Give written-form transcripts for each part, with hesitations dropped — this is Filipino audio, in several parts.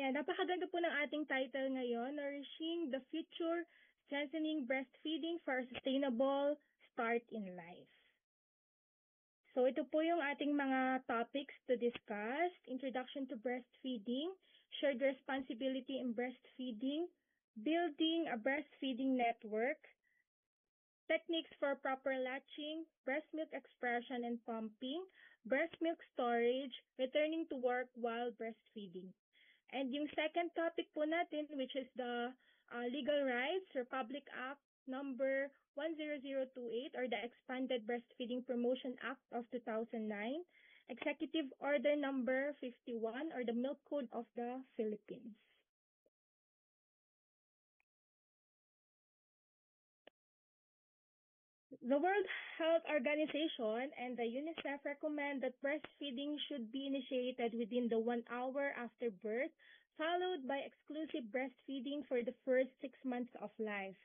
Ayan, napakaganda po ng ating title ngayon, Nourishing the Future, Strengthening Breastfeeding for a Sustainable Start in Life. So ito po yung ating mga topics to discuss. Introduction to breastfeeding, shared responsibility in breastfeeding, building a breastfeeding network, techniques for proper latching, breast milk expression and pumping, breast milk storage, returning to work while breastfeeding. And yung second topic po natin, which is the Legal Rights Republic Act number 10028 or the Expanded Breastfeeding Promotion Act of 2009, Executive Order number 51 or the Milk Code of the Philippines. The World Health Organization and the UNICEF recommend that breastfeeding should be initiated within the 1 hour after birth, followed by exclusive breastfeeding for the first 6 months of life.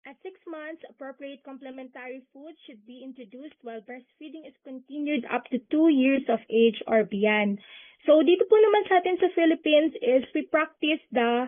At 6 months, appropriate complementary food should be introduced while breastfeeding is continued up to 2 years of age or beyond. So dito po naman sa atin sa Philippines is we practice the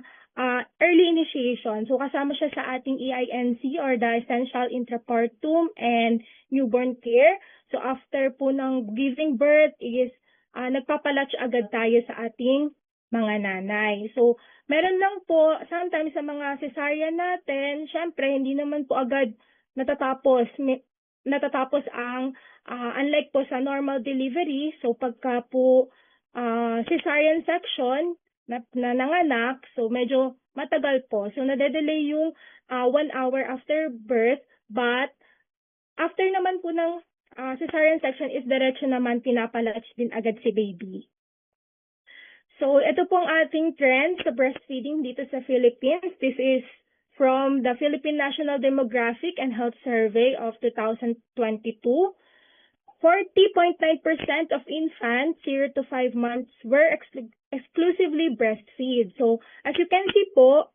early initiation. So kasama siya sa ating EINC or the Essential Intrapartum and Newborn Care. So after po ng giving birth is nagpapalatch agad tayo sa ating mga nanay. So meron lang po sometimes sa mga cesarean natin, syempre hindi naman po agad natatapos ang unlike po sa normal delivery. So pagka po cesarean section na nanganak, so medyo matagal po. So nade-delay yung 1 hour after birth, but after naman po ng cesarean section is diretso naman pinapalatch din agad si baby. So ito pong ating trend sa breastfeeding dito sa Philippines. This is from the Philippine National Demographic and Health Survey of 2022. 40.9% of infants 0 to 5 months were exclusively breastfed. So, as you can see po,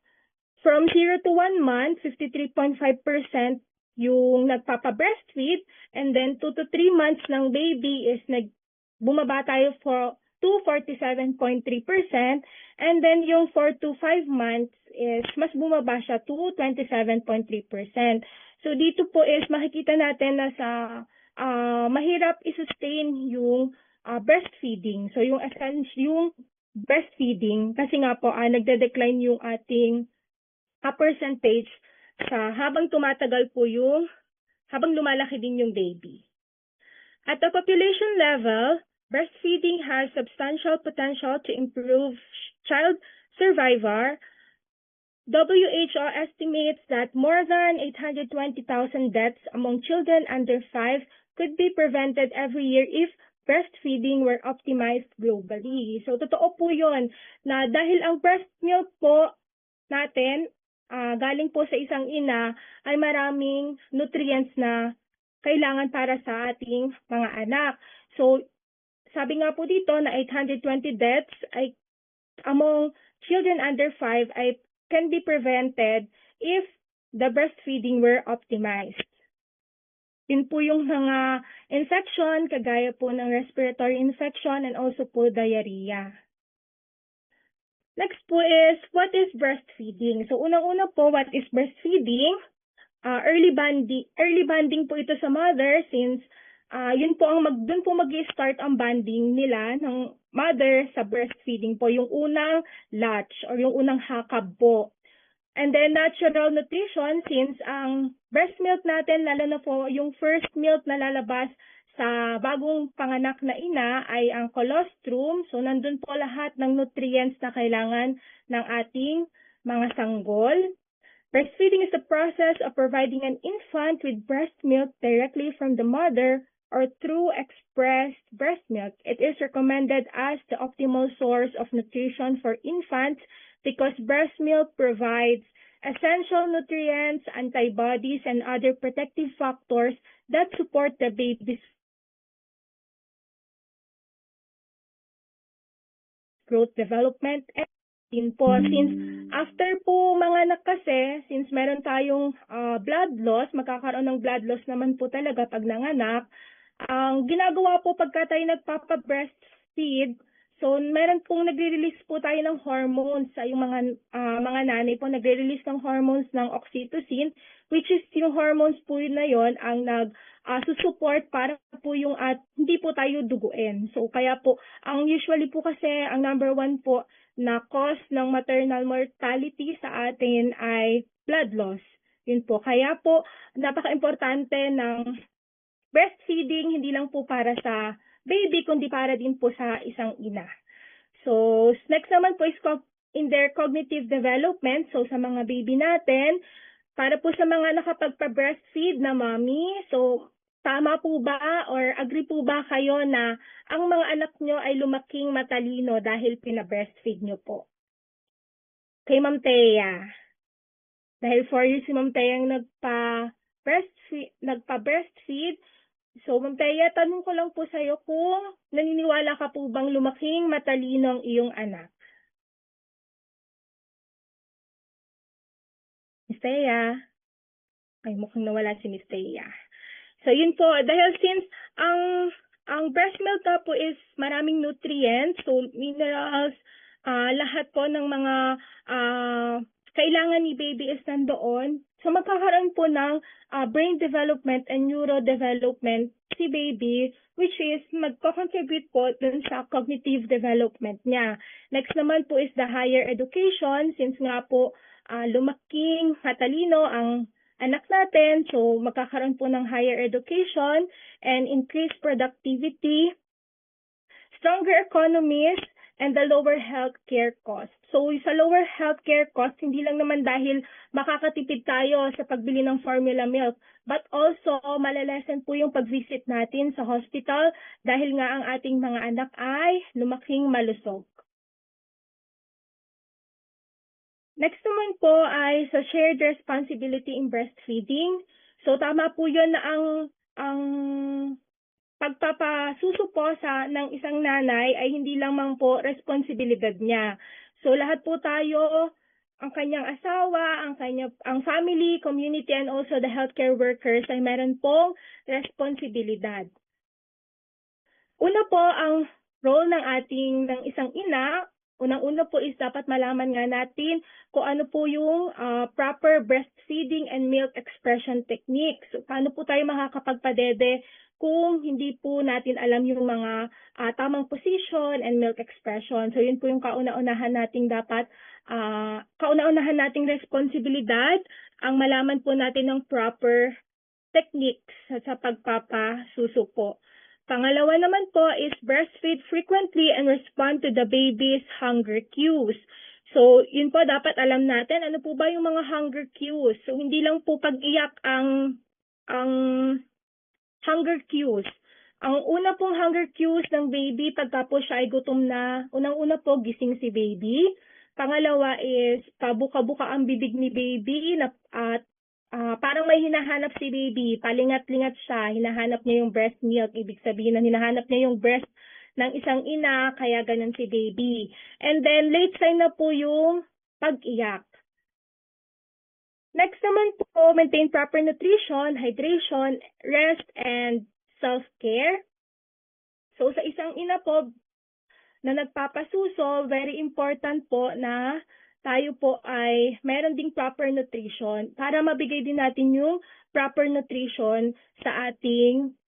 from 0 to 1 month, 53.5% yung nagpapa-breastfeed, and then 2 to 3 months ng baby is bumaba tayo to 47.3%, and then yung 4 to 5 months is mas bumaba siya to 27.3%. So, dito po is makikita natin na sa mahirap i-sustain yung breastfeeding. So yung breastfeeding kasi nga po nagde-decline yung ating percentage sa habang tumatagal po habang lumalaki din yung baby. At the population level, breastfeeding has substantial potential to improve child survival. WHO estimates that more than 820,000 deaths among children under 5 could be prevented every year if breastfeeding were optimized globally. So, totoo po yun na dahil ang breast milk po natin, galing po sa isang ina, ay maraming nutrients na kailangan para sa ating mga anak. So, sabi nga po dito na 820 deaths ay among children under 5 ay can be prevented if the breastfeeding were optimized. Yun po yung mga infection, kagaya po ng respiratory infection and also po diarrhea. Next po is, what is breastfeeding? So, unang-una po, what is breastfeeding? Early bonding po ito sa mother since yun po dun po mag-start ang bonding nila ng mother sa breastfeeding po, yung unang latch or yung unang hakab po. And then natural nutrition since ang breast milk natin, lalo na po yung first milk na lalabas sa bagong panganak na ina ay ang colostrum. So nandun po lahat ng nutrients na kailangan ng ating mga sanggol. Breastfeeding is the process of providing an infant with breast milk directly from the mother or through expressed breast milk. It is recommended as the optimal source of nutrition for infants because breast milk provides essential nutrients, antibodies, and other protective factors that support the baby's growth development. And po, since after po manganak kasi, since meron tayong blood loss, magkakaroon ng blood loss naman po talaga pag nanganak, ang ginagawa po pagka tayo nagpapa-breastfeed So, meron pong nagre-release po tayo ng hormones sa yung mga nanay po nagre-release ng hormones ng oxytocin, which is yung hormones po yun na yon ang susupport para po yung hindi po tayo duguin. So, kaya po, ang usually po kasi, ang number 1 po na cause ng maternal mortality sa atin ay blood loss. Yun po. Kaya po, napaka-importante ng breastfeeding, hindi lang po para sa baby, kundi para din po sa isang ina. So, next naman po is in their cognitive development. So, sa mga baby natin, para po sa mga nakapagpa-breastfeed na mommy, so, tama po ba or agree po ba kayo na ang mga anak nyo ay lumaking matalino dahil pina-breastfeed nyo po? Kay Ma'am Thea. Dahil 4 years si Ma'am Thea ang nagpa-breastfeed, so, Ma'am Thea, tanong ko lang po sa'yo kung naniniwala ka po bang lumaking matalino ang iyong anak? Miss Thea? Ay, mukhang nawala si Miss Thea. So, yun po, dahil since ang breast milk na po is maraming nutrients, so minerals, lahat po ng mga kailangan ni baby is nandoon. So, magkakaroon po ng brain development and neurodevelopment si baby, which is magko-contribute po dun sa cognitive development niya. Next naman po is the higher education, since nga po lumaking matalino ang anak natin, so magkakaroon po ng higher education and increased productivity, stronger economies, and the lower healthcare cost. So, sa lower healthcare cost, hindi lang naman dahil makakatipid tayo sa pagbili ng formula milk, but also malalesen po yung pag-visit natin sa hospital dahil nga ang ating mga anak ay lumaking malusog. Next naman po ay sa shared responsibility in breastfeeding. So, tama po yun na ang pagpapasuso po ng isang nanay ay hindi lamang po responsibilidad niya. So, lahat po tayo, ang kanyang asawa, ang family, community, and also the healthcare workers ay meron pong responsibilidad. Una po, ang role ng isang ina, unang-una po is dapat malaman nga natin kung ano po yung proper breastfeeding and milk expression techniques. So, paano po tayo makakapagpadede kung hindi po natin alam yung mga tamang position and milk expression. So, yun po yung kauna-unahan nating responsibilidad, ang malaman po natin ng proper techniques sa pagpapasuso po. Pangalawa naman po is breastfeed frequently and respond to the baby's hunger cues. So, yun po, dapat alam natin, ano po ba yung mga hunger cues? So, hindi lang po pag-iyak ang hunger cues. Ang una pong hunger cues ng baby pagka po siya ay gutom na, unang-una po, gising si baby. Pangalawa is pabuka-buka ang bibig ni baby at parang may hinahanap si baby, palingat-lingat siya, hinahanap niya yung breast milk, ibig sabihin na hinahanap niya yung breast ng isang ina, kaya ganun si baby. And then, late sign na po yung pag-iyak. Next naman po, maintain proper nutrition, hydration, rest, and self-care. So, sa isang ina po na nagpapasuso, very important po na tayo po ay meron ding proper nutrition para mabigay din natin yung proper nutrition sa ating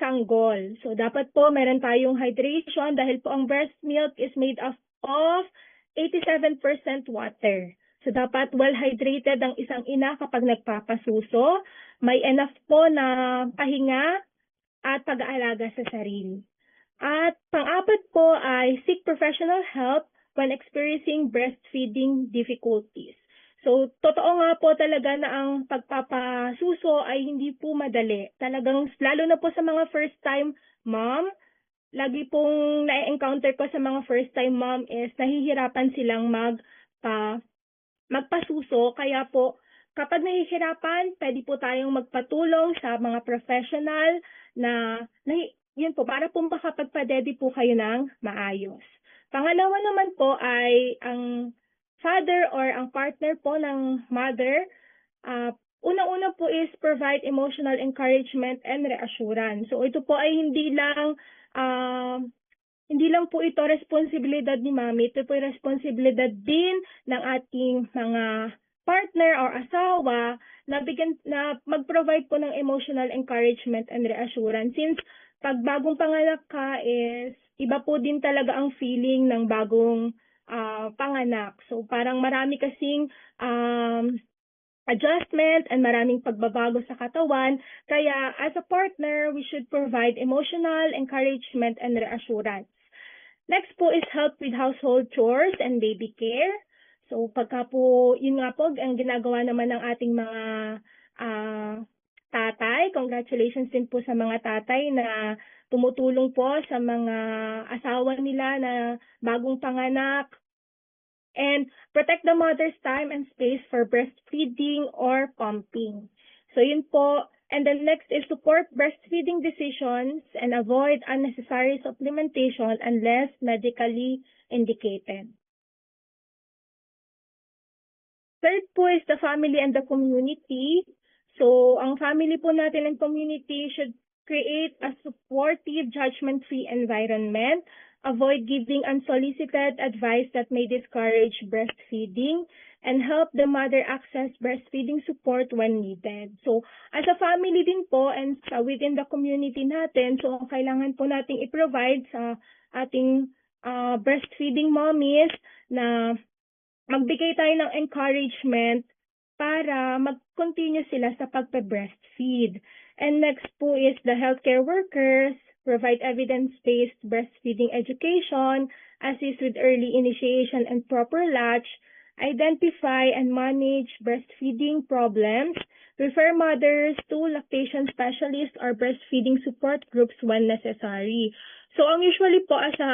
sanggol. So, dapat po meron tayong hydration dahil po ang breast milk is made of 87% water. So, dapat well-hydrated ang isang ina kapag nagpapasuso. May enough po na pahinga at pag-aalaga sa sarili. At pang-apat po ay seek professional help when experiencing breastfeeding difficulties. So, totoo nga po talaga na ang pagpapasuso ay hindi po madali. Talagang, lalo na po sa mga first-time mom, lagi pong na-encounter ko sa mga first-time mom is nahihirapan silang magpasuso. Kaya po, kapag nahihirapan, pwede po tayong magpatulong sa mga professional na yun po, para po makapagpadede po kayo ng maayos. Pangalawa naman po ay ang father or ang partner po ng mother, unang-una po is provide emotional encouragement and reassurance. So ito po ay hindi hindi lang po ito responsibilidad ni mami, ito po responsibilidad din ng ating mga partner or asawa na mag-provide po ng emotional encouragement and reassurance. Since pag bagong panganak ka is iba po din talaga ang feeling ng bagong panganak. So parang marami kasing adjustment and maraming pagbabago sa katawan. Kaya as a partner, we should provide emotional encouragement and reassurance. Next po is help with household chores and baby care. So pagka po, yun nga po, ang ginagawa naman ng ating mga tatay, congratulations din po sa mga tatay na tumutulong po sa mga asawa nila na bagong panganak, and protect the mother's time and space for breastfeeding or pumping. So yun po. And then next is support breastfeeding decisions and avoid unnecessary supplementation unless medically indicated. Third po is the family and the community. So ang family po natin and community should create a supportive, judgment-free environment. Avoid giving unsolicited advice that may discourage breastfeeding, and help the mother access breastfeeding support when needed. So, as a family din po and within the community natin, so ang kailangan po nating i-provide sa ating breastfeeding mommies na magbigay tayo ng encouragement para mag-continue sila sa pagpe-breastfeed. And next po is the healthcare workers, provide evidence-based breastfeeding education, assist with early initiation and proper latch, identify and manage breastfeeding problems, refer mothers to lactation specialists or breastfeeding support groups when necessary. So, ang usually po as a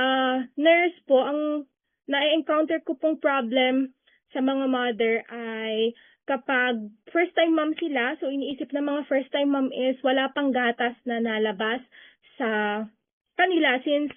nurse po, ang na-encounter ko pong problem sa mga mother ay kapag first-time mom sila, so iniisip ng mga first-time mom is wala pang gatas na nalabas sa kanila since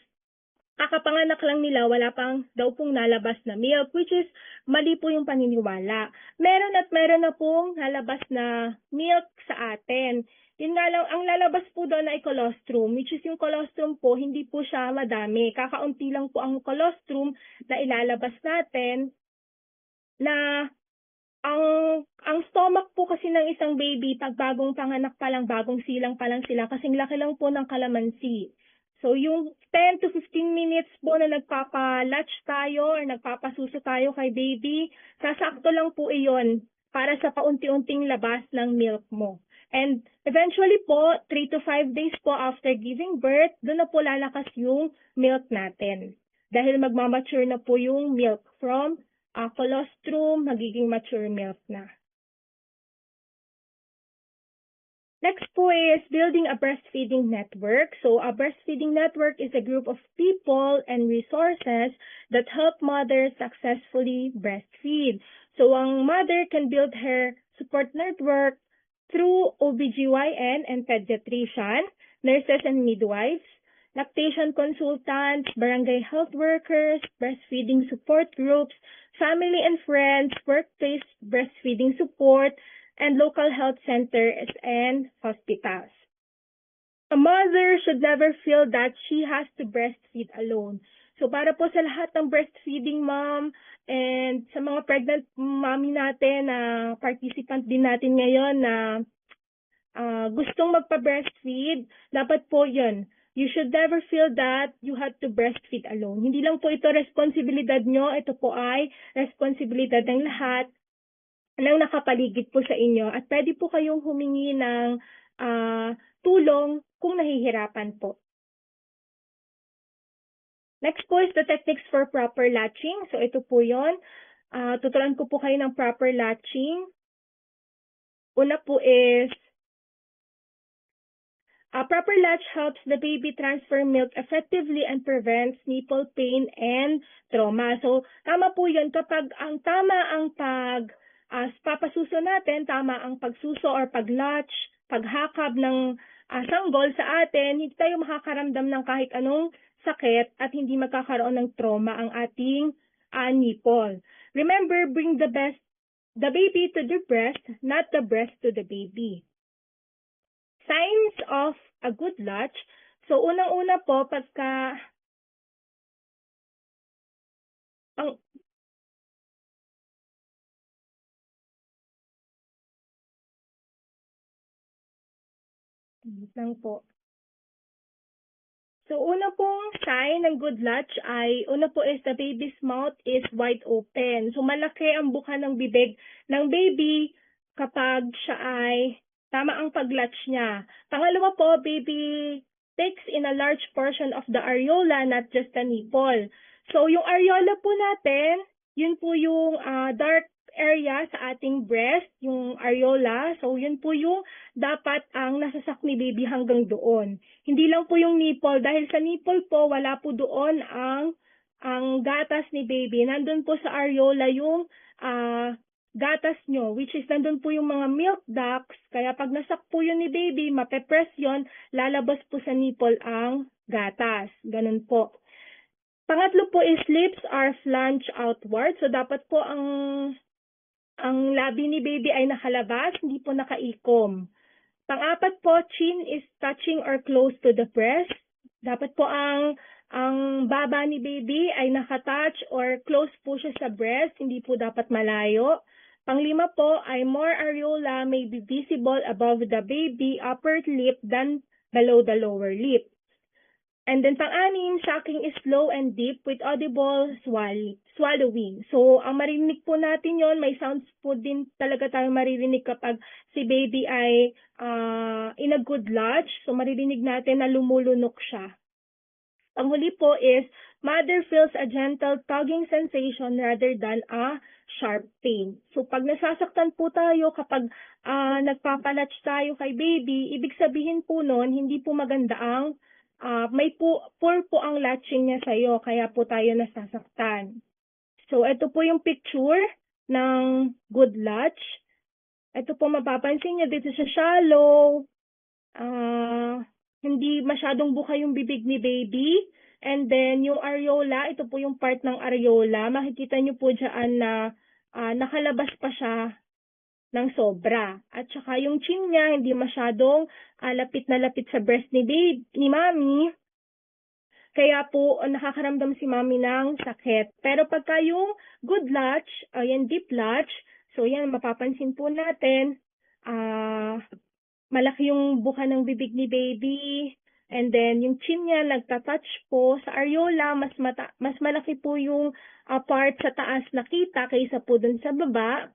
kakapanganak lang nila, wala pang daw pong nalabas na milk, which is mali po yung paniniwala. Meron at meron na pong nalabas na milk sa atin. Yun nga lang, ang lalabas po doon ay colostrum, which is yung colostrum po, hindi po siya madami. Kakaunti lang po ang colostrum na ilalabas natin na ang stomach po kasi ng isang baby, pag bagong panganak pa lang, bagong silang pa lang sila, kasing laki lang po ng kalamansi. So, yung 10 to 15 minutes po na nagpapa-latch tayo or nagpapasuso tayo kay baby, sasakto lang po iyon para sa paunti-unting labas ng milk mo. And eventually po, 3 to 5 days po after giving birth, doon na po lalakas yung milk natin. Dahil magmamature na po yung milk from colostrum, magiging mature milk na. Next po is building a breastfeeding network. So a breastfeeding network is a group of people and resources that help mothers successfully breastfeed. So ang mother can build her support network through OBGYN and pediatrician, nurses and midwives, lactation consultants, barangay health workers, breastfeeding support groups, family and friends, workplace breastfeeding support, and local health centers and hospitals. A mother should never feel that she has to breastfeed alone. So para po sa lahat ng breastfeeding mom and sa mga pregnant mommy natin na participant din natin ngayon na gustong magpa-breastfeed, dapat po yun. You should never feel that you have to breastfeed alone. Hindi lang po ito responsibilidad nyo, ito po ay responsibilidad ng lahat ng nakapaligid po sa inyo at pwede po kayong humingi ng tulong kung nahihirapan po. Next po is the techniques for proper latching. So ito po yun. Tuturuan ko po kayo ng proper latching. Una po is proper latch helps the baby transfer milk effectively and prevents nipple pain and trauma. So tama po yun kapag tama ang papasuso natin, tama ang pagsuso or pag-latch, paghakab ng sanggol sa atin, hindi tayo makakaramdam ng kahit anong sakit at hindi magkakaroon ng trauma ang ating nipple. Remember, bring the baby to the breast, not the breast to the baby. Signs of a good latch. So, unang-una po, pagka Ang wait lang po. So, una pong sign ng good latch ay, una po is the baby's mouth is wide open. So, malaki ang buka ng bibig ng baby kapag siya ay tama ang pag-latch niya. Pangalawa po, baby takes in a large portion of the areola, not just the nipple. So, yung areola po natin, yun po yung dark area sa ating breast, yung areola. So, yun po yung dapat ang nasasak ni baby hanggang doon. Hindi lang po yung nipple, dahil sa nipple po, wala po doon ang gatas ni baby. Nandun po sa areola yung gatas nyo, which is nandun po yung mga milk ducts. Kaya pag nasak po yun ni baby, mapepress yun, lalabas po sa nipple ang gatas. Ganun po. Pangatlo po is lips are flanged outward. So dapat po ang labi ni baby ay nakalabas, hindi po nakaikom. Pang-apat po, chin is touching or close to the breast. Dapat po ang baba ni baby ay nakatouch or close po siya sa breast, hindi po dapat malayo. Panglima po ay more areola may be visible above the baby upper lip than below the lower lip. And then pang-anim, sucking is slow and deep with audible swallowing. So, ang marinig po natin yon, may sounds po din talaga tayong maririnig kapag si baby ay in a good latch. So, maririnig natin na lumulunok siya. Ang huli po is, mother feels a gentle tugging sensation rather than a sharp pain. So, pag nasasaktan po tayo kapag nagpapalatch tayo kay baby, ibig sabihin po nun, hindi po maganda ang may poor po ang latching niya sa'yo, kaya po tayo nasasaktan. So, ito po yung picture ng good latch. Ito po mapapansin niyo dito sa shallow, hindi masyadong buka yung bibig ni baby. And then, yung areola, ito po yung part ng areola. Makikita niyo po dyan na nakalabas pa siya ng sobra. At saka yung chin niya, hindi masyadong lapit na lapit sa breast ni mami. Kaya po, nakakaramdam si mami ng sakit. Pero pagka yung good latch, yan deep latch, so yan, mapapansin po natin, malaki yung buka ng bibig ni baby. And then, yung chin niya, nagtatouch po sa areola, mas malaki po yung part sa taas nakita kaysa po dun sa baba.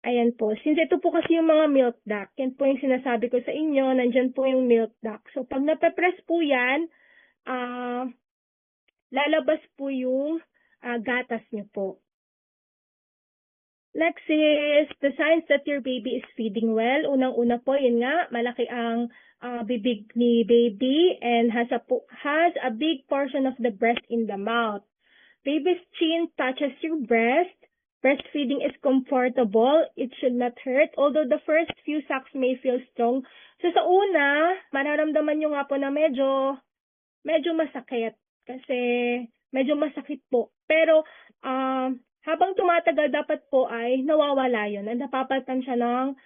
Ayan po. Since ito po kasi yung mga milk duct, yan po yung sinasabi ko sa inyo, nandyan po yung milk duct. So, pag napepress po yan, lalabas po yung gatas niyo po. Next is the signs that your baby is feeding well. Unang-una po, yun nga, malaki ang bibig ni baby and has a big portion of the breast in the mouth. Baby's chin touches your breast. Breastfeeding is comfortable. It should not hurt, although the first few sucks may feel strong. So sa una, mararamdaman nyo nga po na medyo masakit kasi medyo masakit po. Pero habang tumatagal, dapat po ay nawawala yun. Napapalitan siya ng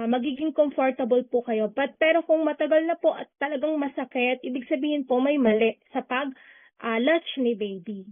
magiging comfortable po kayo. Pero kung matagal na po at talagang masakit, ibig sabihin po may mali sa pag-latch ni baby.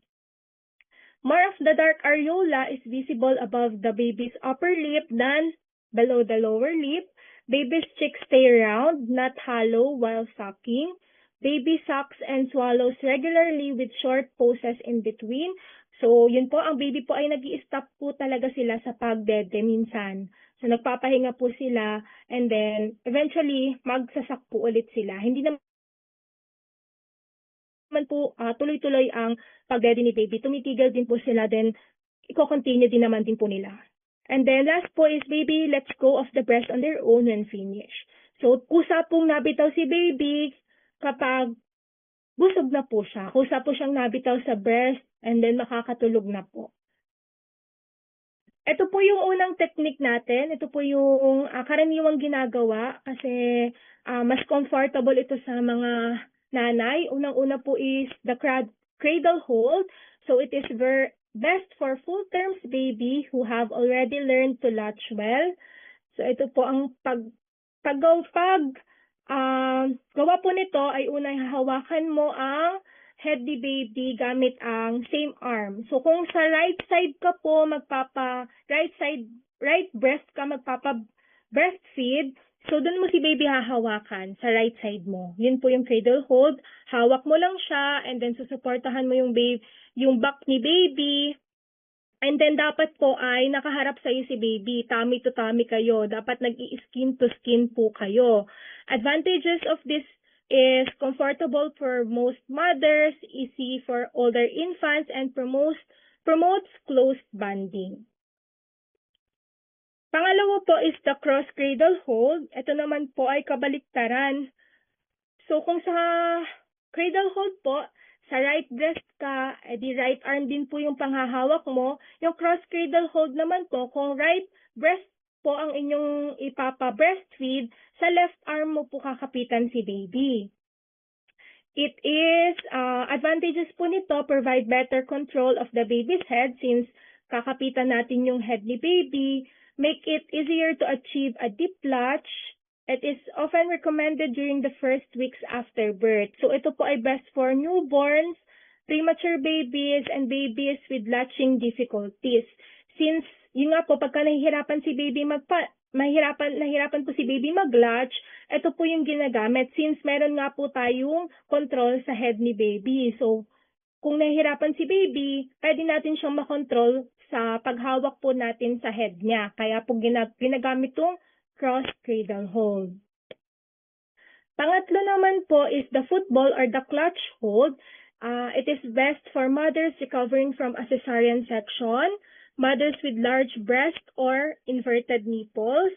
More of the dark areola is visible above the baby's upper lip than below the lower lip. Baby's cheeks stay round, not hollow while sucking. Baby sucks and swallows regularly with short pauses in between. So, yun po, ang baby po ay nag-i-stop po talaga sila sa pagdede minsan. So, nagpapahinga po sila and then eventually magsasak po ulit sila. Hindi naman po tuloy-tuloy ang pag-ready ni baby. Tumitigil din po sila, then i-continue din naman din po nila. And then last po is baby lets go of the breast on their own when finished. So, kusa pong nabitaw si baby kapag busog na po siya. Kusa po siyang nabitaw sa breast and then makakatulog na po. Ito po yung unang technique natin. Ito po yung karaniwang ginagawa kasi mas comfortable ito sa mga nanay. Unang-una po is the cradle hold. So it is best for full terms baby who have already learned to latch well. So ito po ang gawa po nito ay unang hahawakan mo ang head ni baby gamit ang same arm. So kung sa right side ka po right breast ka breastfeed, so doon mo si baby hahawakan sa right side mo. Yun po yung cradle hold. Hawak mo lang siya and then susuportahan mo yung back ni baby. And then dapat po ay nakaharap sa iyo si baby, tummy to tummy kayo. Dapat nag-i-skin to skin po kayo. Advantages of this is comfortable for most mothers, easy for older infants, and promotes close bonding. Pangalawa po is the cross cradle hold. Ito naman po ay kabaliktaran. So kung sa cradle hold po, sa right breast ka, di right arm din po yung panghahawak mo. Yung cross cradle hold naman po, kung right breast po ang inyong ipapa-breastfeed, sa left arm mo po kakapitan si baby. It is, advantages po nito, provide better control of the baby's head since kakapitan natin yung head ni baby, make it easier to achieve a deep latch. It is often recommended during the first weeks after birth. So ito po ay best for newborns, premature babies, and babies with latching difficulties. Since, yun nga po, pagka nahihirapan si baby nahirapan po si baby mag-latch, ito po yung ginagamit since meron nga po tayong control sa head ni baby. So, kung nahihirapan si baby, pwede natin siyang makontrol sa paghawak po natin sa head niya. Kaya po ginagamit itong cross cradle hold. Pangatlo naman po is the football or the clutch hold. It is best for mothers recovering from a cesarean section, mothers with large breast or inverted nipples,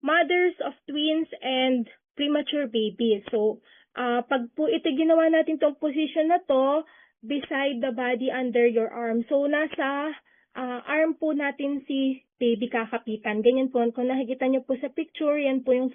mothers of twins, and premature babies. So, pag po ito ginawa natin tong position na to, beside the body under your arm. So, nasa arm po natin si baby kakapitan. Ganyan po. Kung nakikita nyo po sa picture, yan po yung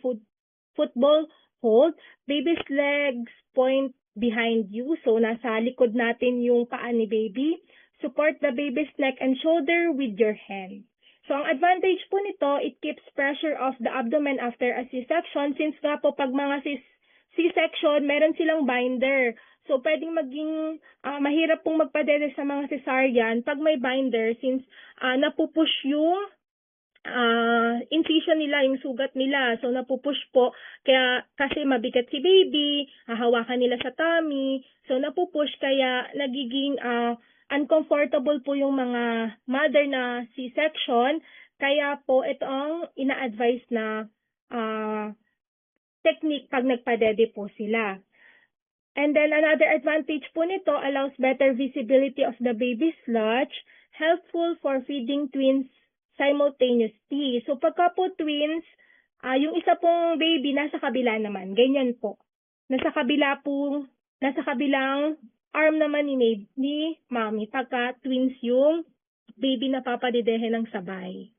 football hold. Baby's legs point behind you. So, nasa likod natin yung paa ni baby. Support the baby's neck and shoulder with your hand. So, ang advantage po nito, it keeps pressure off the abdomen after a C-section. Since nga po, pag mga C-section, meron silang binder. So, pwedeng maging mahirap pong magpadede sa mga cesarean pag may binder since napupush yung incision nila, yung sugat nila. So, napupush po. Kaya, kasi mabigat si baby, hahawakan nila sa tummy. So, napupush kaya nagiging uncomfortable po yung mga mother na C-section. Kaya po, ito ang ina-advise na technique pag nagpadede po sila. And then another advantage po nito, allows better visibility of the baby's latch, helpful for feeding twins simultaneously. So pagka po twins, yung isa pong baby nasa kabila naman, ganyan po. Nasa kabilang arm naman ni mommy pagka twins yung baby na papadidehe ng sabay.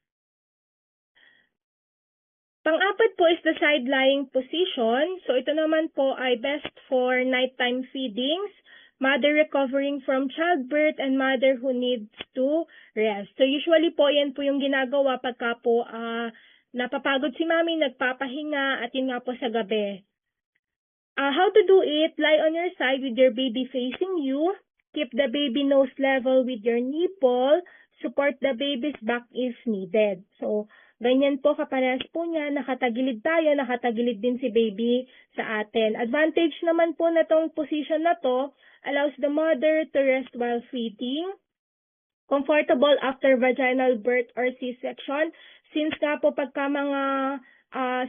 Pang-apat po is the side-lying position. So ito naman po ay best for nighttime feedings, mother recovering from childbirth, and mother who needs to rest. So usually po yan po yung ginagawa pagka po napapagod si mami, nagpapahinga, at yun nga po sa gabi. How to do it? Lie on your side with your baby facing you. Keep the baby nose level with your nipple. Support the baby's back if needed. So, ganyan po, kaparehas po niya, nakatagilid tayo, nakatagilid din si baby sa atin. Advantage naman po na tong position na to, allows the mother to rest while feeding, comfortable after vaginal birth or C-section. Since nga po pagka mga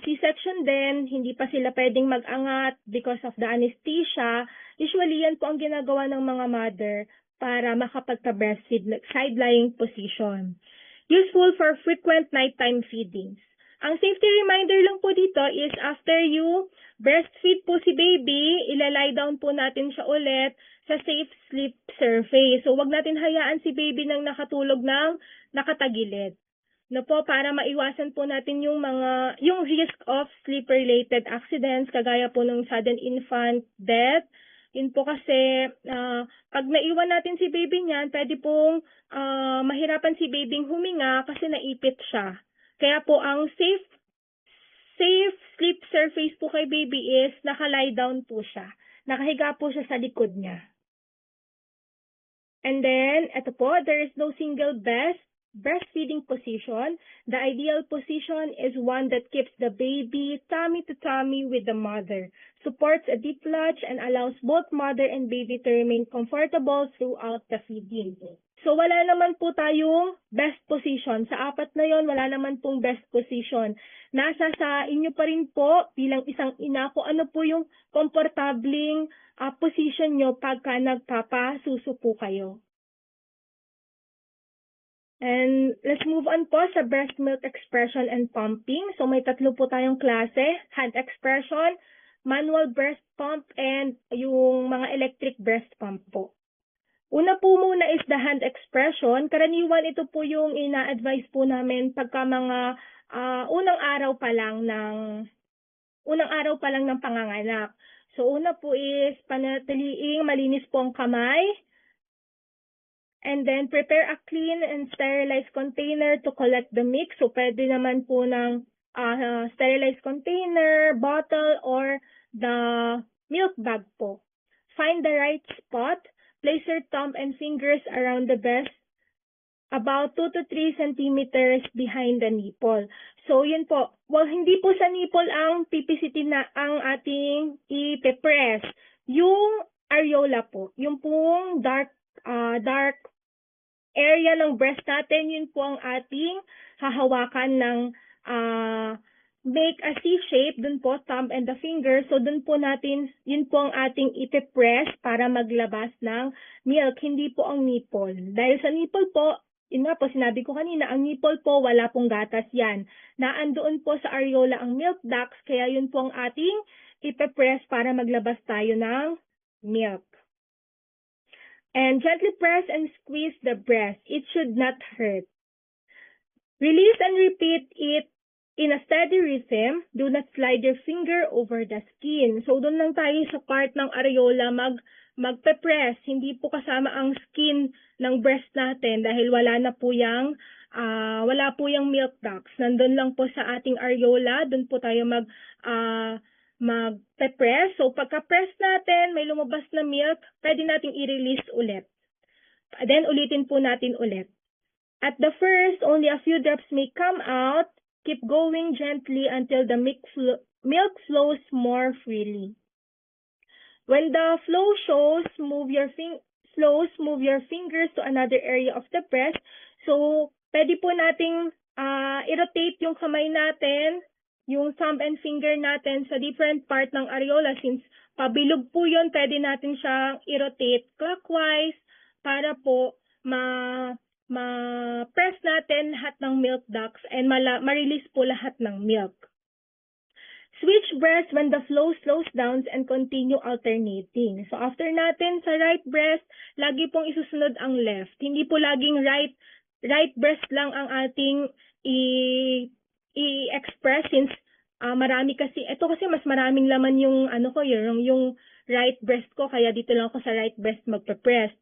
C-section din, hindi pa sila pwedeng mag-angat because of the anesthesia, usually yan po ang ginagawa ng mga mother para makapagpa-breastfeed, side-lying position. Useful for frequent nighttime feedings. Ang safety reminder lang po dito is after you breastfeed po si baby, ilalay down po natin siya ulit sa safe sleep surface. So, wag natin hayaan si baby nang nakatulog ng nakatagilid. No po, para maiwasan po natin yung risk of sleep-related accidents, kagaya po ng sudden infant death. Yun po kasi, pag naiwan natin si baby niyan, pwede pong mahirapan si baby huminga kasi naipit siya. Kaya po, ang safe sleep surface po kay baby is naka-lie down po siya. Nakahiga po siya sa likod niya. And then, ito po, there is no single best breastfeeding position. The ideal position is one that keeps the baby tummy to tummy with the mother, supports a deep latch, and allows both mother and baby to remain comfortable throughout the feeding. So, wala naman po tayong best position. Sa apat na yon, wala naman pong best position. Nasa sa inyo pa rin po bilang isang ina kung ano po yung komportabling position nyo pagka nagpapasuso po kayo. And let's move on po sa breast milk expression and pumping. So may tatlo po tayong klase, hand expression, manual breast pump, and yung mga electric breast pump po. Una po muna is the hand expression. Karaniwan ito po yung ina-advise po namin pagka mga unang araw pa lang ng panganganak. So una po is panatiliing malinis po ang kamay. And then prepare a clean and sterilized container to collect the mix. So pwede naman po ng sterilized container, bottle, or the milk bag po. Find the right spot. Place your thumb and fingers around the breast about 2 to 3 centimeters behind the nipple. So, yun po. Well, hindi po sa nipple ang pipisitin na ang ating ipe-press. Yung areola po, yung pong dark area ng breast natin, yun po ang ating hahawakan ng make a C shape, dun po, thumb and the finger. So, dun po natin, yun po ang ating ipe-press para maglabas ng milk, hindi po ang nipple. Dahil sa nipple po, yun nga po, sinabi ko kanina, ang nipple po, wala pong gatas yan. Naandoon po sa areola ang milk ducts, kaya yun po ang ating ipe-press para maglabas tayo ng milk. And gently press and squeeze the breast. It should not hurt. Release and repeat it in a steady rhythm. Do not slide your finger over the skin. So, doon lang tayo sa part ng areola magpe-press. Hindi po kasama ang skin ng breast natin dahil wala po yung milk ducts. Nandun lang po sa ating areola. Doon po tayo magpe-press. So, pagka-press natin, may lumabas na milk, pwede nating i-release ulit. Then, ulitin po natin ulit. At the first, only a few drops may come out. Keep going gently until the milk flows more freely. When the flow move your fingers to another area of the breast. So, pwede po nating i-rotate yung kamay natin, yung thumb and finger natin sa different part ng areola. Since pabilog po yun, pwede natin siyang i-rotate clockwise para po ma-press natin lahat ng milk ducts and ma-release po lahat ng milk. Switch breast when the flow slows down and continue alternating. So after natin sa right breast, lagi pong isusunod ang left. Hindi po laging right breast lang ang ating i-express since marami kasi, ito kasi mas maraming laman yung yung right breast ko, kaya dito lang ako sa right breast magpe-press.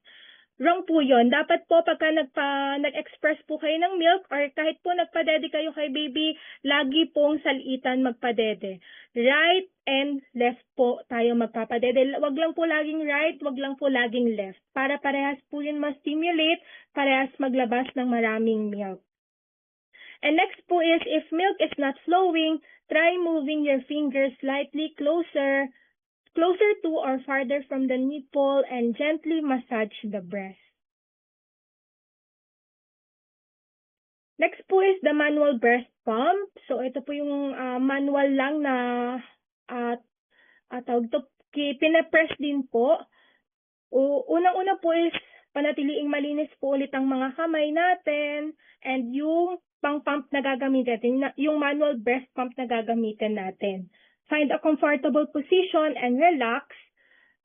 Wrong po yun. Dapat po pagka nag-express po kayo ng milk or kahit po nagpadede kayo kay baby, lagi pong salitan magpadede. Right and left po tayo magpapadede. Wag lang po laging right, wag lang po laging left. Para parehas po yun ma-stimulate, parehas maglabas ng maraming milk. And next po is, if milk is not flowing, try moving your fingers slightly closer to or farther from the nipple and gently massage the breast. Next po is the manual breast pump. So ito po yung manual lang na pinapress din po. Unang-una po is panatiliing malinis po ulit ang mga kamay natin and yung pang-pump na gagamitin natin, yung manual breast pump na gagamitin natin. Find a comfortable position and relax.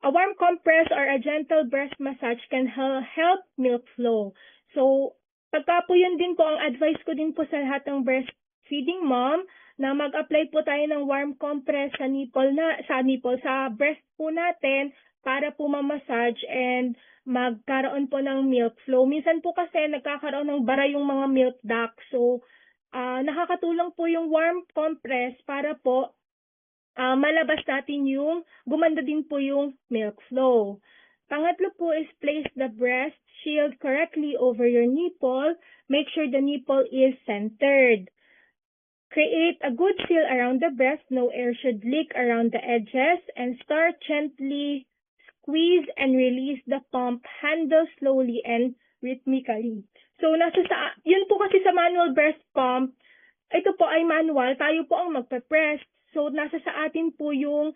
A warm compress or a gentle breast massage can help milk flow. So, pagka po yun din po, ang advice ko din po sa lahat ng breastfeeding mom, na mag-apply po tayo ng warm compress sa breast po natin para po ma-massage and magkaroon po ng milk flow. Minsan po kasi nagkakaroon ng bara yung mga milk duct. So, nakakatulong po yung warm compress para po malabas natin gumanda din po yung milk flow. Pangatlo po is place the breast shield correctly over your nipple. Make sure the nipple is centered. Create a good seal around the breast. No air should leak around the edges. And start gently. Squeeze and release the pump. Handle slowly and rhythmically. So, yun po kasi sa manual breast pump, ito po ay manual, tayo po ang magpe-press. So, nasa sa atin po yung,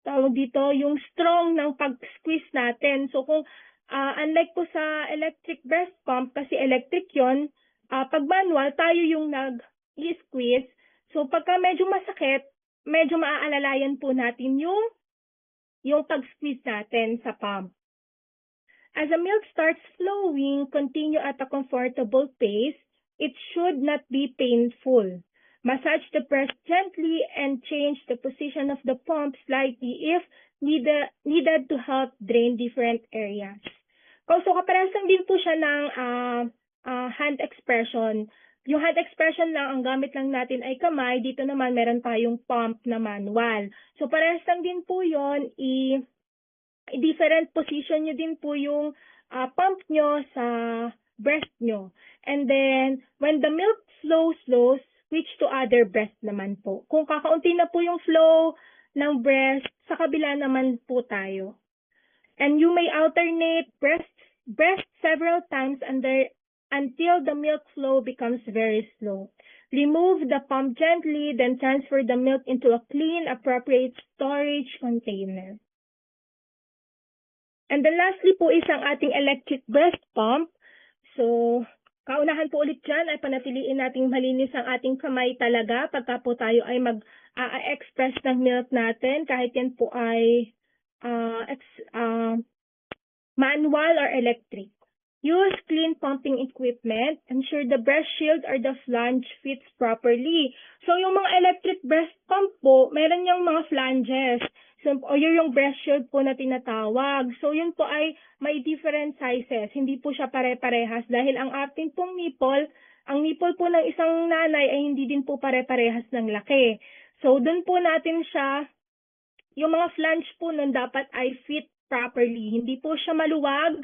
tawag dito, yung strong ng pag-squeeze natin. So, kung, unlike po sa electric breast pump, kasi electric yon, pag manual, tayo yung nag-squeeze. So, pagka medyo masakit, medyo maaalalayan po natin yung pag-squeeze natin sa pump. As the milk starts flowing, continue at a comfortable pace. It should not be painful. Massage the breast gently and change the position of the pump slightly if needed to help drain different areas. So, kaparehas lang din po siya ng hand expression. Yung hand expression lang, ang gamit lang natin ay kamay. Dito naman, meron tayong pump na manual. So, parehas lang din po yun. I-different position nyo din po yung pump nyo sa breast nyo. And then, when the milk flow slows, switch to other breast naman po. Kung kakaunti na po yung flow ng breast, sa kabila naman po tayo. And you may alternate breast several times until the milk flow becomes very slow. Remove the pump gently, then transfer the milk into a clean, appropriate storage container. And then lastly po is ang ating electric breast pump. So, kaunahan po ulit dyan ay panatiliin nating malinis ang ating kamay talaga pagka po tayo ay mag-express ng milk natin, kahit yan po ay manual or electric. Use clean pumping equipment. Ensure the breast shield or the flange fits properly. So, yung mga electric breast pump po, meron yung mga flanges. So, o yung breast shield po na tinatawag. So, yun po ay may different sizes. Hindi po siya pare-parehas dahil ang ating pong nipple, ang nipple po ng isang nanay ay hindi din po pare-parehas ng laki. So, dun po natin siya, yung mga flange po nun dapat ay fit properly. Hindi po siya maluwag,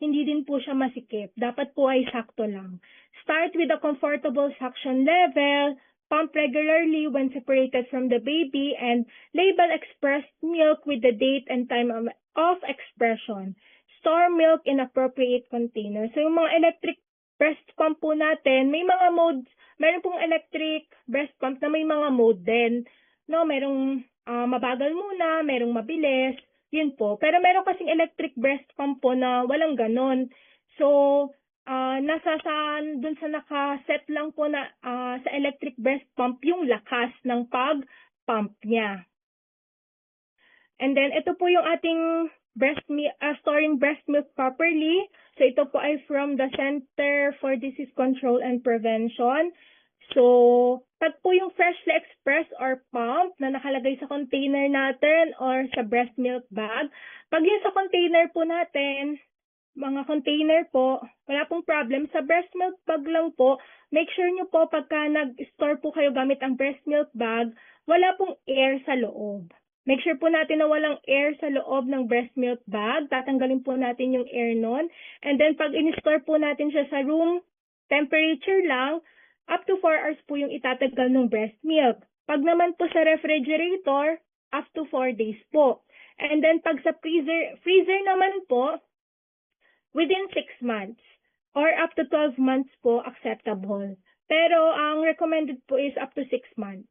hindi din po siya masikip. Dapat po ay sakto lang. Start with a comfortable suction level. Pump regularly when separated from the baby, and label expressed milk with the date and time of expression. Store milk in appropriate container. So, yung mga electric breast pump po natin, may mga modes. Meron pong electric breast pump na may mga mode din. No, merong mabagal muna, merong mabilis. Yun po. Pero meron kasing electric breast pump po na walang ganon. So, dun sa nakaset lang po na sa electric breast pump yung lakas ng pag-pump niya. And then, ito po yung ating storing breast milk properly. So, ito po ay from the Center for Disease Control and Prevention. So, pag po yung freshly expressed or pump na nakalagay sa container natin or sa breast milk bag, pag yun sa container po natin, mga container po, wala pong problem. Sa breast milk bag lang po, make sure nyo po pagka nag-store po kayo gamit ang breast milk bag, wala pong air sa loob. Make sure po natin na walang air sa loob ng breast milk bag. Tatanggalin po natin yung air nun. And then pag in-store po natin siya sa room temperature lang, up to 4 hours po yung itatagal ng breast milk. Pag naman po sa refrigerator, up to 4 days po. And then pag sa freezer naman po, within 6 months or up to 12 months po acceptable. Pero ang recommended po is up to 6 months.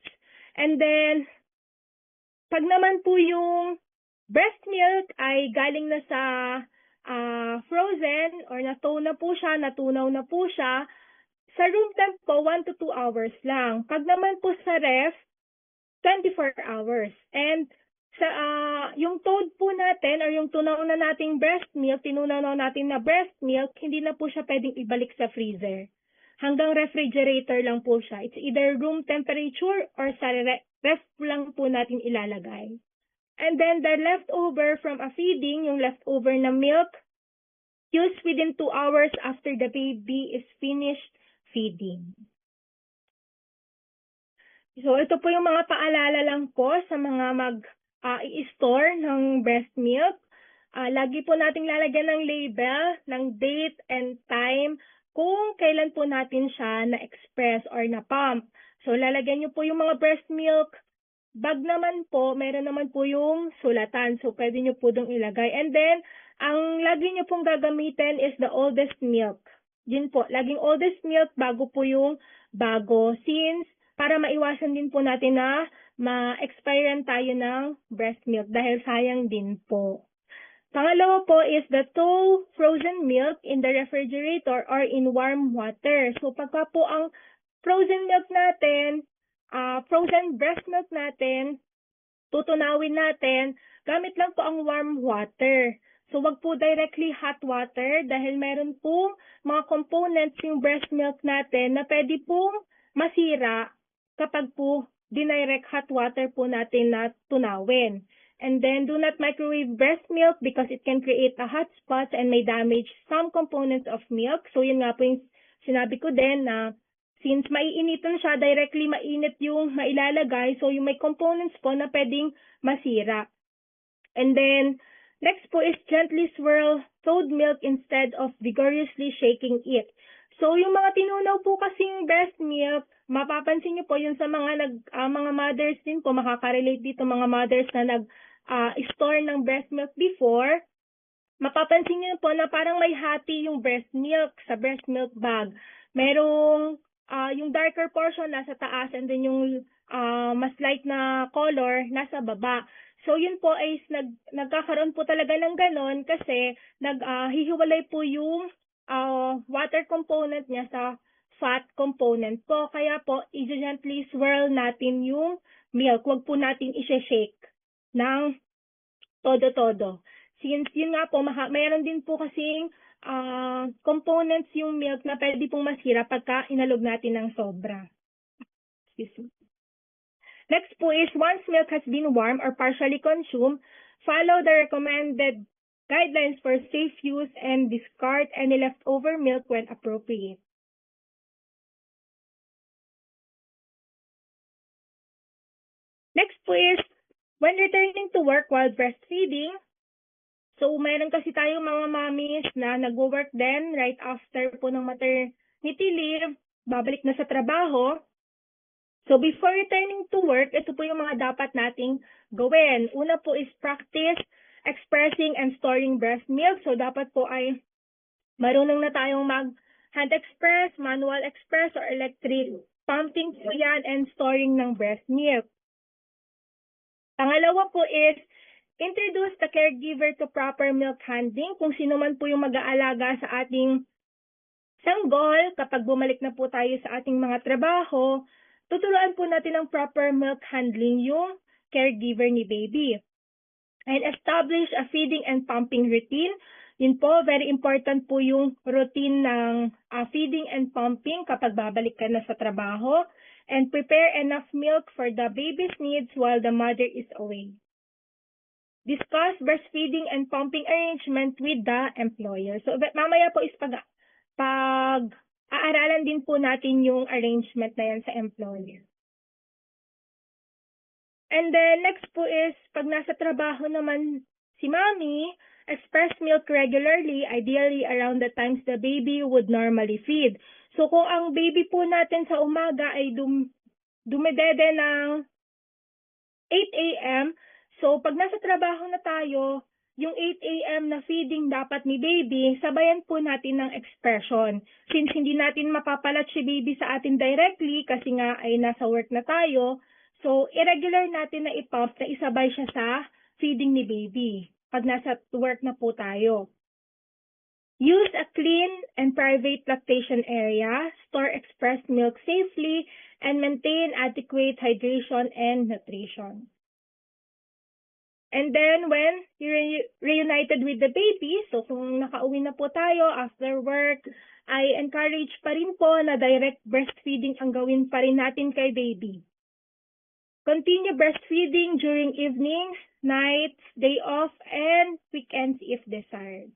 And then, pag naman po yung breast milk ay galing na sa frozen or natunaw na po siya, sa room temp po, 1 to 2 hours lang. Pag naman po sa ref, 24 hours. And sa yung thawed po natin or yung tunaw na nating breast milk, tinunaw na natin na breast milk, hindi na po siya pwedeng ibalik sa freezer. Hanggang refrigerator lang po siya. It's either room temperature or sa ref lang po natin ilalagay. And then the leftover from a feeding, yung leftover na milk, use within 2 hours after the baby is finished feeding. So, ito po yung mga paalala lang po sa mga i-store ng breast milk. lagi po nating lalagyan ng label, ng date and time kung kailan po natin siya na-express or na-pump. So, lalagyan nyo po yung mga breast milk bag naman po, meron naman po yung sulatan. So, pwede nyo po dong ilagay. And then, ang lagi nyo pong gagamitin is the oldest milk. Yun po, laging oldest milk bago po yung bago. Since, para maiwasan din po natin na ma-expirean tayo ng breast milk dahil sayang din po. Pangalawa po is the thaw frozen milk in the refrigerator or in warm water. So, pagka po ang frozen milk natin, frozen breast milk natin, tutunawin natin, gamit lang po ang warm water. So, wag po directly hot water dahil meron pong mga components yung breast milk natin na pwede pong masira kapag po dinirect hot water po natin na tunawin. And then, do not microwave breast milk because it can create a hot spot and may damage some components of milk. So, yun nga po yung sinabi ko din na since maiinitan siya, directly mainit yung mailalagay, so yung may components po na pwedeng masira. And then, next po is gently swirl thawed milk instead of vigorously shaking it. So, yung mga tinunaw po kasing breast milk, mapapansin niyo po yun sa mga mga mothers din po, makaka-relate dito mga mothers na store ng breast milk before, mapapansin niyo po na parang may hati yung breast milk sa breast milk bag. Merong yung darker portion nasa taas and then yung mas light na color nasa baba. So yun po ay nagkakaroon po talaga ng ganon kasi hihiwalay po yung water component niya sa fat component po. Kaya po, i-gently swirl natin yung milk. Huwag po natin i-shake ng todo-todo. Since yun nga po, mayroon din po kasing components yung milk na pwede pong masira pagka inalog natin ng sobra. Excuse me. Next po is, once milk has been warm or partially consumed, follow the recommended guidelines for safe use and discard any leftover milk when appropriate. Next po is, when returning to work while breastfeeding, so meron kasi tayong mga mommies na nag-work din right after po ng maternity leave, babalik na sa trabaho. So before returning to work, ito po yung mga dapat nating gawin. Una po is practice expressing and storing breast milk. So dapat po ay marunong na tayong mag-hand express, manual express, or electric pumping po yan and storing ng breast milk. Pangalawa po is introduce the caregiver to proper milk handling. Kung sino man po yung mag-aalaga sa ating sanggol, kapag bumalik na po tayo sa ating mga trabaho, tuturuan po natin ng proper milk handling yung caregiver ni baby. And establish a feeding and pumping routine. Yun po, very important po yung routine ng feeding and pumping kapag babalik ka na sa trabaho. And prepare enough milk for the baby's needs while the mother is away. Discuss breastfeeding and pumping arrangement with the employer. So, mamaya po is aaralan din po natin yung arrangement na yan sa employer. And then, next po is, pag nasa trabaho naman si mommy, express milk regularly, ideally around the times the baby would normally feed. So, kung ang baby po natin sa umaga ay dumedede ng 8 a.m., so, pag nasa trabaho na tayo, yung 8 a.m. na feeding dapat ni baby, sabayan po natin ng expression. Since hindi natin mapapalat si baby sa atin directly kasi nga ay nasa work na tayo, so, irregular natin na ipump na isabay siya sa feeding ni baby pag nasa work na po tayo. Use a clean and private lactation area, store expressed milk safely, and maintain adequate hydration and nutrition. And then, when you're reunited with the baby, so kung nakauwi na po tayo after work, I encourage pa rin po na direct breastfeeding ang gawin pa rin natin kay baby. Continue breastfeeding during evenings, nights, day off, and weekends if desired.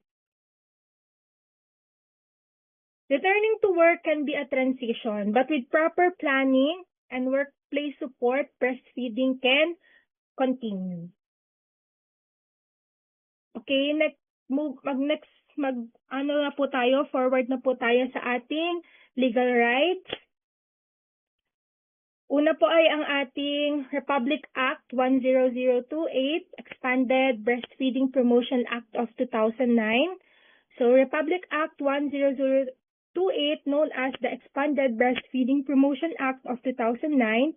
Returning to work can be a transition, but with proper planning and workplace support, breastfeeding can continue. Okay, ano na po tayo, forward na po tayo sa ating legal rights. Una po ay ang ating Republic Act 10028, Expanded Breastfeeding Promotion Act of 2009. So Republic Act 10028, known as the Expanded Breastfeeding Promotion Act of 2009,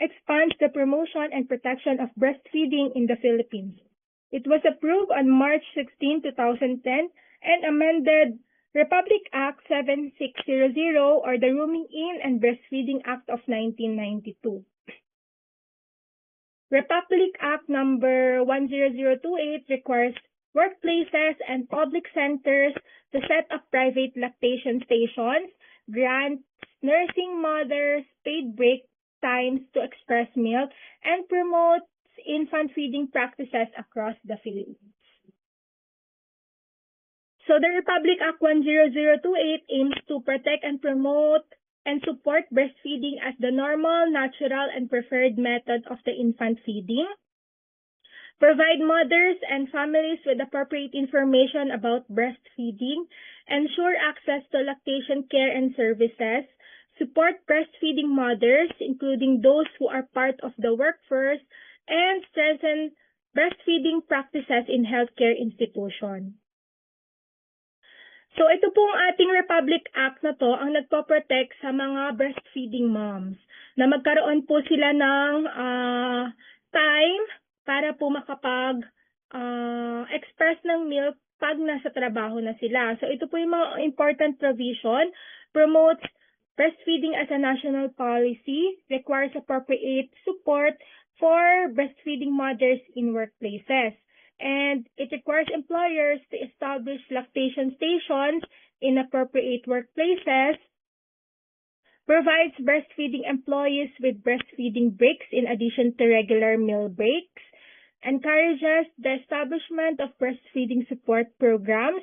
expands the promotion and protection of breastfeeding in the Philippines. It was approved on March 16, 2010 and amended Republic Act 7600 or the Rooming In and Breastfeeding Act of 1992. Republic Act number 10028 requires workplaces and public centers to set up private lactation stations, grants nursing mothers paid break times to express milk, and promotes infant feeding practices across the Philippines. So the Republic Act 10028 aims to protect and promote and support breastfeeding as the normal, natural, and preferred method of the infant feeding, provide mothers and families with appropriate information about breastfeeding, ensure access to lactation care and services, support breastfeeding mothers, including those who are part of the workforce, and strengthen breastfeeding practices in healthcare institutions. So ito pong ating Republic Act na to ang nagpo-protect sa mga breastfeeding moms na magkaroon po sila ng time para po express ng milk pag nasa trabaho na sila. So ito po yung mga important provision, promotes breastfeeding as a national policy, requires appropriate support for breastfeeding mothers in workplaces. And it requires employers to establish lactation stations in appropriate workplaces, provides breastfeeding employees with breastfeeding breaks in addition to regular meal breaks, encourages the establishment of breastfeeding support programs,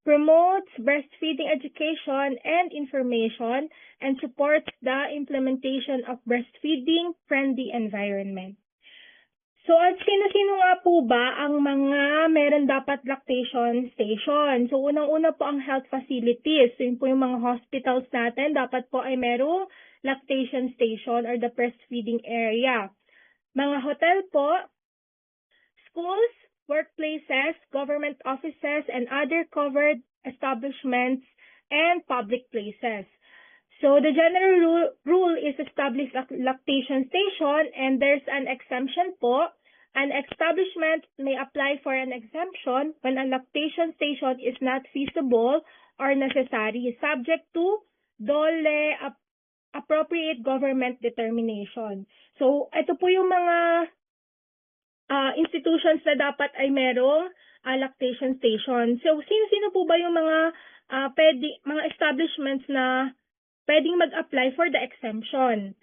promotes breastfeeding education and information, and supports the implementation of breastfeeding-friendly environment. So, at sino-sino nga po ba ang mga meron dapat lactation station? So, unang-una po ang health facilities. So, yun po yung mga hospitals natin. Dapat po ay merong lactation station or the breastfeeding area. Mga hotel po, schools, workplaces, government offices, and other covered establishments and public places. So, the general rule is establish a lactation station and there's an exemption po. An establishment may apply for an exemption when a lactation station is not feasible or necessary, subject to DOLE appropriate government determination. So, ito po yung mga institutions na dapat ay merong lactation station. So, sino-sino po ba yung mga mga establishments na pwedeng mag-apply for the exemption?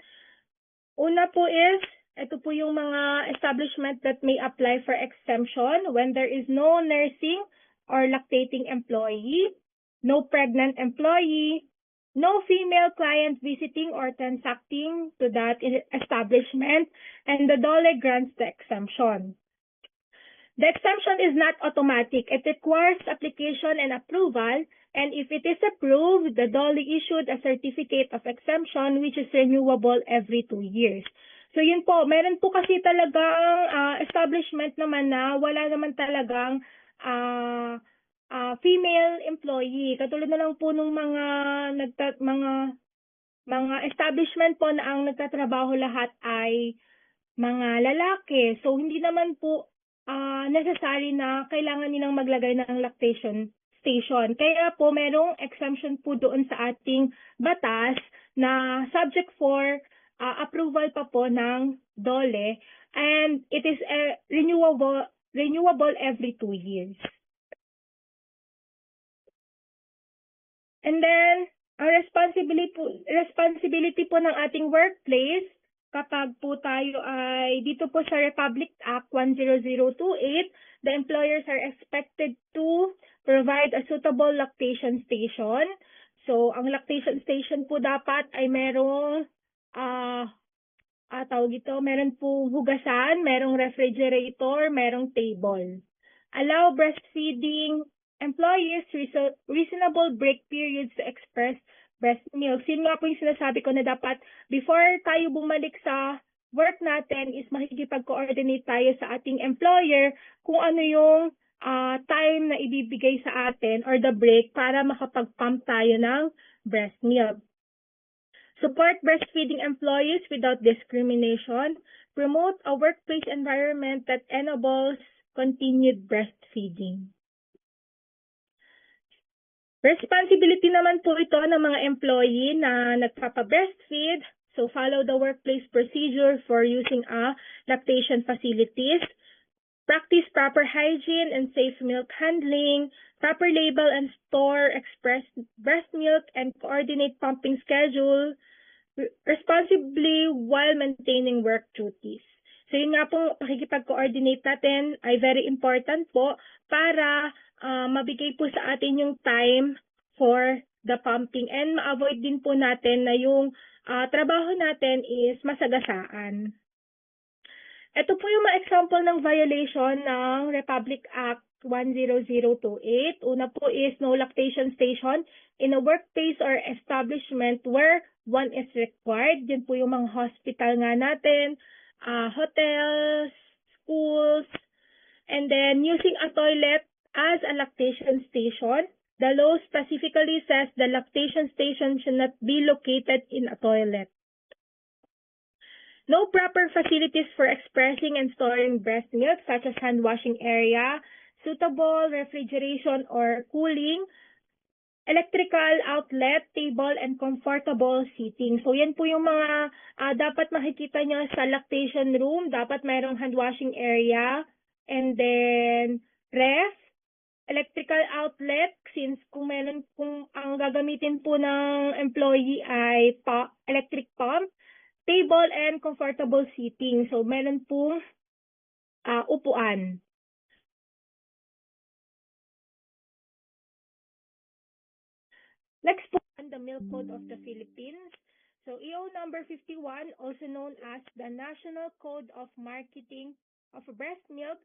Una po is, ito po yung mga establishment that may apply for exemption when there is no nursing or lactating employee, no pregnant employee, no female client visiting or transacting to that establishment, and the DOLE grants the exemption. The exemption is not automatic. It requires application and approval, and if it is approved, the DOLE issued a certificate of exemption which is renewable every 2 years. So yun po, meron po kasi talagang establishment naman na wala naman talagang female employee. Katulad na lang po nung mga establishment po na ang nagtatrabaho lahat ay mga lalaki. So hindi naman po necessary na kailangan nilang maglagay ng lactation station. Kaya po merong exemption po doon sa ating batas na subject for approval pa po ng DOLE, and it is renewable every 2 years. And then, ang responsibility po ng ating workplace, kapag po tayo ay dito po sa Republic Act 10028, the employers are expected to provide a suitable lactation station. So, ang lactation station po dapat ay merong meron po hugasan, merong refrigerator, merong table. Allow breastfeeding employees reasonable break periods to express breast milk. Yun nga po yung sinasabi ko na dapat before tayo bumalik sa work natin is makikipag-coordinate tayo sa ating employer kung ano yung time na ibibigay sa atin or the break para makapag-pump tayo ng breast milk. Support breastfeeding employees without discrimination. Promote a workplace environment that enables continued breastfeeding. Responsibility naman po ito ng mga employee na nagpapa-breastfeed. So follow the workplace procedure for using lactation facilities. Practice proper hygiene and safe milk handling. Proper label and store express breast milk and coordinate pumping schedule responsibly while maintaining work duties. So yun nga pong pakikipag-coordinate natin ay very important po para mabigay po sa atin yung time for the pumping and ma-avoid din po natin na yung trabaho natin is masagasaan. Ito po yung mga example ng violation ng Republic Act 10028. Una po is no lactation station in a workplace or establishment where one is required. Yan po yung mga hospital nga natin, hotels, schools, and then using a toilet as a lactation station. The law specifically says the lactation station should not be located in a toilet. No proper facilities for expressing and storing breast milk such as hand washing area, suitable refrigeration or cooling, electrical outlet, table, and comfortable seating. So yan po yung mga dapat makikita nyo sa lactation room. Dapat mayroong hand washing area and then ref, electrical outlet since kung ang gagamitin po ng employee ay electric pump, table and comfortable seating. So, meron pong upuan. Next po, the Milk Code of the Philippines. So, EO number 51, also known as the National Code of Marketing of Breast Milk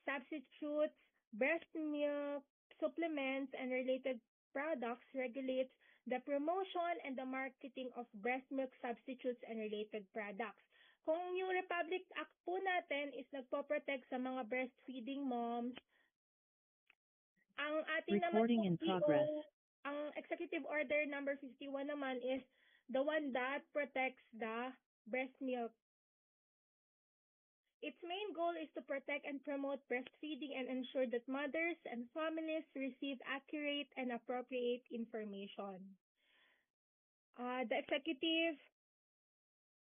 Substitutes, Breast Milk Supplements, and Related Products, regulates the promotion and the marketing of breast milk substitutes and related products. Kung yung Republic Act po natin is nagpo-protect sa mga breastfeeding moms, ang ating Recording naman in progress. ang Executive Order number 51 naman is the one that protects the breast milk. Its main goal is to protect and promote breastfeeding and ensure that mothers and families receive accurate and appropriate information. The Executive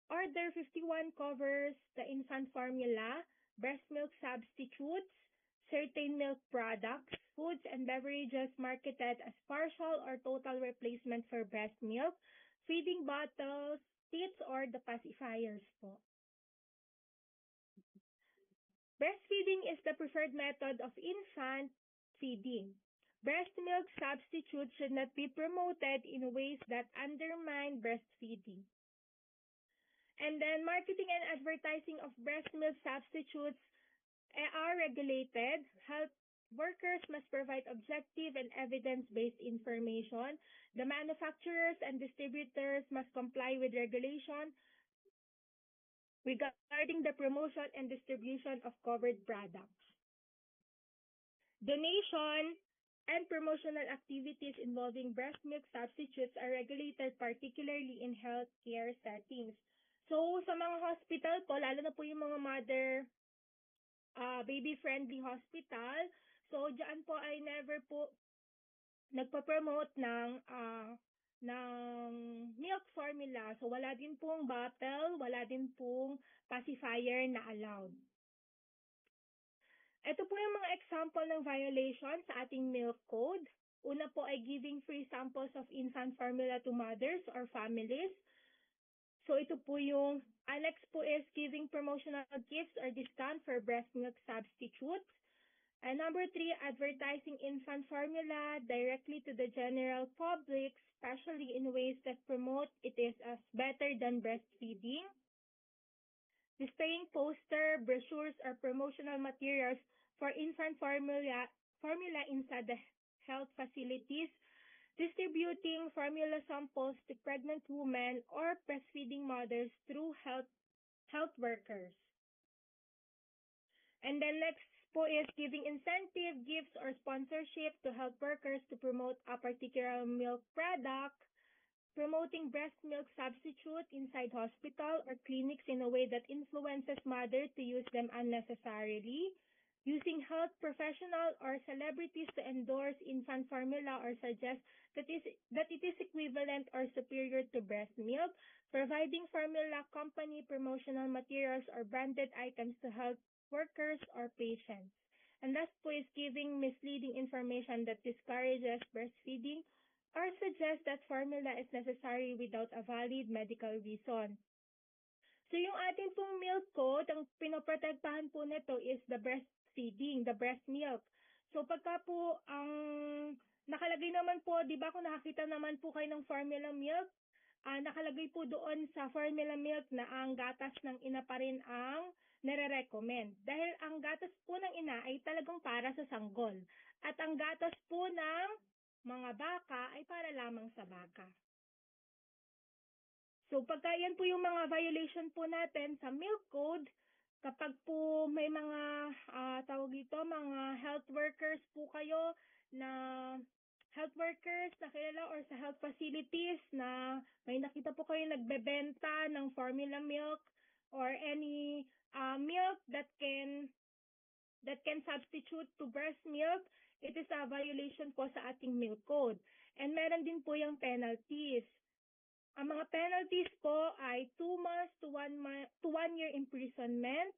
Order 51 covers the infant formula, breast milk substitutes, certain milk products, foods and beverages marketed as partial or total replacement for breast milk, feeding bottles, teats, or the pacifiers po. Breastfeeding is the preferred method of infant feeding. Breast milk substitutes should not be promoted in ways that undermine breastfeeding. And then marketing and advertising of breast milk substitutes are regulated. Health workers must provide objective and evidence-based information. The manufacturers and distributors must comply with regulation regarding the promotion and distribution of covered products. Donation and promotional activities involving breast milk substitutes are regulated particularly in healthcare settings. So, sa mga hospital po, lalo na po yung mga mother baby-friendly hospital, so diyan po ay never po nagpa-promote ng milk formula. So, wala din pong bottle, wala din pong pacifier na allowed. Ito po yung mga example ng violation sa ating milk code. Una po ay giving free samples of infant formula to mothers or families. So, ito po yung annex po is giving promotional gifts or discount for breast milk substitutes. And number 3, advertising infant formula directly to the general public, especially in ways that promote it is as better than breastfeeding. Displaying poster, brochures, or promotional materials for infant formula inside the health facilities, distributing formula samples to pregnant women or breastfeeding mothers through health workers. And then next po is giving incentive, gifts, or sponsorship to health workers to promote a particular milk product, promoting breast milk substitute inside hospital or clinics in a way that influences mother to use them unnecessarily, using health professional or celebrities to endorse infant formula or suggest that it is equivalent or superior to breast milk, providing formula company promotional materials or branded items to health workers or patients. And last po is giving misleading information that discourages breastfeeding or suggests that formula is necessary without a valid medical reason. So yung ating pong milk code, ang pinoprotektahan po nito is the breastfeeding, the breast milk. So pagka po ang nakalagay naman po, di ba kung nakakita naman po kayo ng formula milk, nakalagay po doon sa formula milk na ang gatas ng ina pa rin ang nare-recommend. Dahil ang gatas po ng ina ay talagang para sa sanggol. At ang gatas po ng mga baka ay para lamang sa baka. So pagka yan po yung mga violation po natin sa milk code, kapag po may mga mga health workers po kayo na kilala or sa health facilities na may nakita po kayo nagbebenta ng formula milk or any milk that can substitute to breast milk, it is a violation po sa ating milk code. And meron din po yung penalties. Ang mga penalties po ay 2 months to 1 year imprisonment,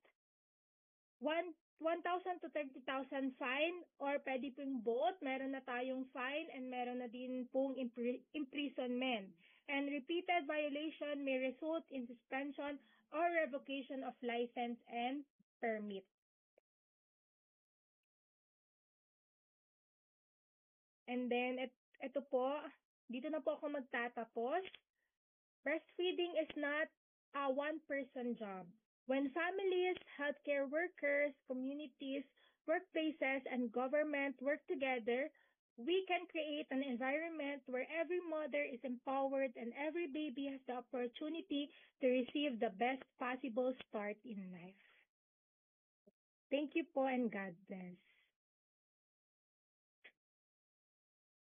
1,000 to 30,000 fine, or pwede pong both. Meron na tayong fine and meron na din pong imprisonment. And repeated violation may result in suspension or revocation of license and permit. And then, ito po, dito na po ako magtatapos. Breastfeeding is not a one-person job. When families, healthcare workers, communities, workplaces, and government work together, we can create an environment where every mother is empowered and every baby has the opportunity to receive the best possible start in life. Thank you po and God bless.